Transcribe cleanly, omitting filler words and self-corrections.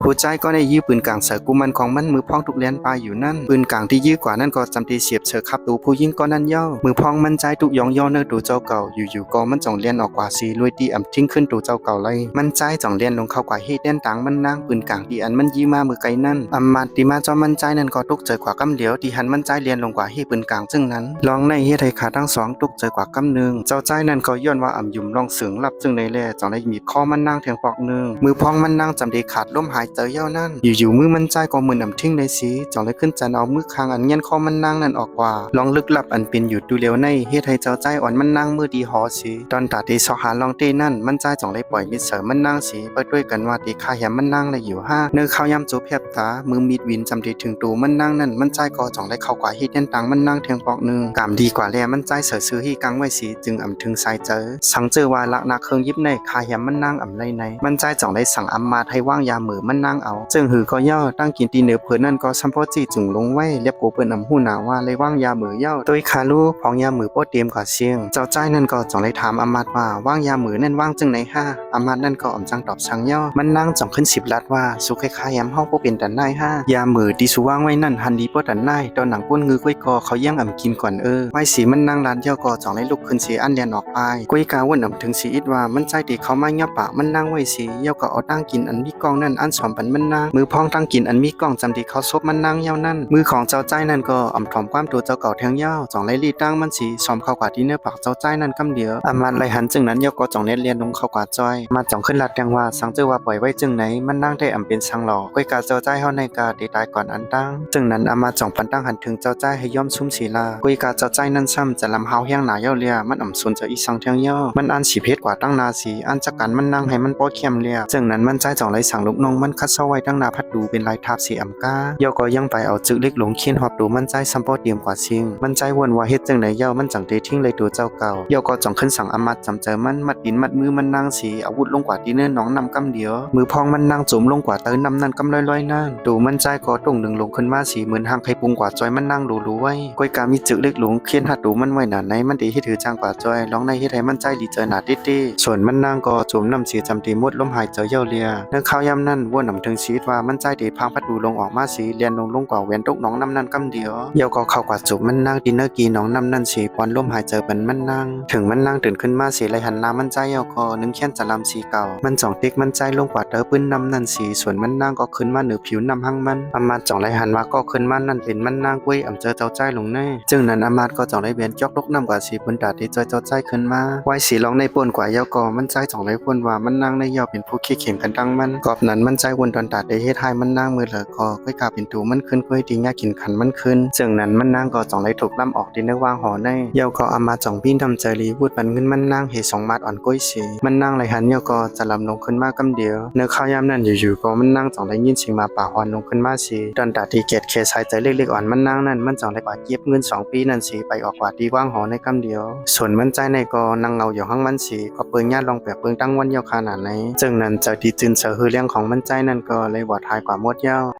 ผู้ใจก็ได้ยื้อปืนกลางเสือกุมันของมันมือพ้องทุกเลียนปลายอยู่นั่นปืนกลางที่ยื้อกว่านั่นก็จำตีเสียบเสือขับตูผู้ยิ่งก็นั่นย่อมือพ้องมันใจทุกยองย่อเนื้อตูเจ้าเก่าอยู่ๆก็มันจ่องเลียนออกกว่าสีลุยตีอ่ำทิ้งขึ้นตูเจ้าเก่าเลยมันใจจ่องเลียนลงเข้ากว่าเฮ็ดเด่นต่างมันนั่งปืนกลางที่อันมันยื้อมามือไกลนั่นมาตีมาจอมันใจนั่นก็ตุกเจอกว่ากำเหลียวที่หันมันใจเลียนลงกว่าเฮ็ดปืนกลางซึ่งนั้นลองในเฮ็ดให้ขาทั้งสองตุกเจอกว่ากำหนึ่งเจ้าใจนั่นก็ย้อนว่ายุ่มลองเสืองรับจึงในแล่จ่องได้มีข้อมันนั่งเทียงปอกหนึ่งมือพ้องมันนั่งจำดีขาดล้มหายใจเย้านั่นอยู่มือมันใจก็มือนำทิ้งในสีจ่องได้ขึ้นจันเอามือคางอันเงี้ยนข้อมันนั่งนั่นออกว่าลองลึกลับอันเป็นอยู่ดูเร็วในเฮ็ดให้เจ้าใจอ่อนมันนั่งมือดีหอสีตอนตาดีสอหาลองเต้นั่นมันใจจ่องได้ปล่อยมิดเสมันนั่งสีไปด้วยกันว่าตีคาแหมมันนั่งเลยอยู่ห้าเนื้อข้าวยำจูเพียบตามือมีดวินจำดีถึงตูมันนั่งนั่นมันใจก็จ่องได้เข้ากว่าเฮ็ดเด่นตังมันนั่งเทียงปอกหนึ่งกามดีกว่าแลมันใจเสือซื้อฮีกังไว้สีจึงถึงสายเจอสังเจอว่าลักนาเครื่องยิบในคาแหมมันนั่งไรในมันใจจ่องได้สั่งมาให้ว่างยามือมันนั่งเอาจึงหือก็ย่อตั้งกินตีเนื้อเพื่อนนั่นก็ซัมโพจีจุงลงไว้เรียบโกเปิ้นหูหนาว่าเลยว่างยามือเย้าโดยคาลูพองยามือโปเตรียมก่อเสียงเจ้าใจนั่นก็จ่องได้ถามมาดว่าว่างยามือนั่นว่างจึงไหนห้ามาดนั่นก็จังตอบสังย่อมันนั่งจ่องขึ้น10 ลัดว่าสุขคายยำห้องโปเป็นดันได้ห้ายามือดีสุว่างไว้นั่นหันดีโปดันได้ตอนหนังก้นงือก้วยกอเขาย่างกินก่อนไว้สีมันนั่งร้านเย้าก็จ่องได้ลุกขึ้นสีอันเลียนออกไปก้วยกาวนถึงสีอิดว่ามันใจดีเขามาย่อปะมันนั่งไว้สีเย้าก็เอาตั้งกินอันมีกองนั่นอันสอมปันมันนั่งมือพองตั้งกินอันมีกองจำดีเขาซบมันนั่งเย้านั่นมือของเจ้าใจนั่นก็ถ่อมความตัวเจ้าเก่าแทงเย้าจ่องไล่รีตั้งมันสีสอมเข้ากว่าที่เนื้อปากเจ้าใจนั่นกำเดียวมันไหลหันจึงนั้นเย้าก็จ่องเน็ตเรียนลงเข้ากว่าจ้อยมาจ่องขึ้นลัดแดงว่าสังเจอว่าปล่อยไว้จึงไหนมันนั่งได้เป็นสังหล่อก้อยกาเจ้าใจเฮาในกาได้ตายก่อนอันตั้งจึงนั้นมาจ่องปันตั้งหันถึงเจ้าใจให้ย่อมซุ้มศีลาก้อยกาเจ้าใจนั่นซ้ำจะลำเฮาแห้งหนาเย้าเลียมันสนจะอีสังเทียงเย้ามันอันสีเพชรกว่าตั้งนาสีอันจักกันมันนั่งให้มันป้อเข้มเลียจึงนั้นมันใจจ่องไหลสั่งลูกน้องมันคัดเซาไว้ตั้งนาพัดดูเป็นลายทับสีกาเย้าก็ยังไปเอาจึกเล็กหลงเคียนหอบดูมันใจซัมโปเตรียมกว่าซิงมันใจวนว่าเฮ็ดจังไหนเย้ามันจังได้ทิ้งเลยตัวเจ้าเก่าเย้าก็จ่องขึ้นสั่งมัดจำเจอมันมัดดินมัดมือมันนั่งสีอาวุธลงกว่าที่เนื้อน้องนำกำเดียวมือพองมันนั่งจุ่มลงกว่าเตินนำนั่นกำลอยนั่นดูมันใจก็ตรงหนึ่งลงขึ้นมาสีเหมือนหางไข่ปุงกว่าจอยมันนั่งรู้ไว้ก้อยกามีจึกเล็กหลงเคียนหัดดูมันไว้หนาในมันดีให้ถือจางกว่าจอยร้องในเฮ็ดให้มันใจดีเจอหนาติส่วนมันนั่งก็จุ่มน้ำสีจำตีมดลมหายเจอเย้าเลียเนื้อข้าวยำนั่นวนถึงสีว่ามันใจดีพังพัดดูลงออกมาสีเลียนลงกว่าแหวนตกน้องน้ำนั่นกำเดียวเย้าก็เข้ากว่าจุ่มมันนั่งดินเนอร์กีน้องน้ำนั่นสีปอนลมหายเจอเป็นมันนั่งถึงมันนั่งตื่นขึ้นมาสีไรหันน้ำมันใจเย้าก็นึงเคียนจะลำสีเก่ามันจ่องติ๊กมันใจลงกว่าเตอปื้นน้ำนั่นสีส่วนมันนั่งก็ขึ้นมาเหนือผิวน้ำหั่งมันมาจ่องไรหันว่าก็ขึ้นมานั่นเป็นมันนั่งกุ้ยเจอเจ้าใจลงแน่จึงนั้นมาก็จ่องไรเบียนจอกลกน้ำกว่าสีบนดาดที่เจ้าใจขึ้นมาไว้สีลองในป่นกว่าเย้าก็มันใจจ่องไรป่นว่ามันนั่งในเย้าเป็นผู้ขี้เข็มกันดังมันกอบนั้นมันใจวนตอนดาดได้เฮ็ดให้มันนั่งมือเหลือก็ก้อยกาเป็นตูมันขึ้นกุ้ยดีง่ายกินขันมันขึ้นจึงนั้นมันนั่งก็จ่องไรถูกล่ำออกดินในวางหอในเย้าก็มาจ่องบินทำใจรีวูดปันเงินมันนั่งเหตุ2 มัดอ่อนกุ้ยสีมันนั่งไรหันเย้าก็จะลำลงขึ้นมากำเดียวเนื้อข้าวยำนั่นอยู่ๆก็มันนั่งจ่องไรยินเสียงมาป่าหอนลงขึ้นมาสีตอนดาดที่เกตเคสายใจเล็กๆอ่อนมันนั่งนั่นมันจ่องไรกว่าเก็บเงิน2 ปีนั่นสีไปออกกว่าดีว่างหอในกำเดียวส่วนมันใจในก็นั่งเงาอยู่ห้องมันสีก็เปิงญาติลองแปะเปิงตั้งวันเย้าขนาดไหนจึงนั้นเจ้าดีจึนเสือฮือเลี้ยงของมันใจนั่นก็เลยบอดทายกว่าหมดเย้า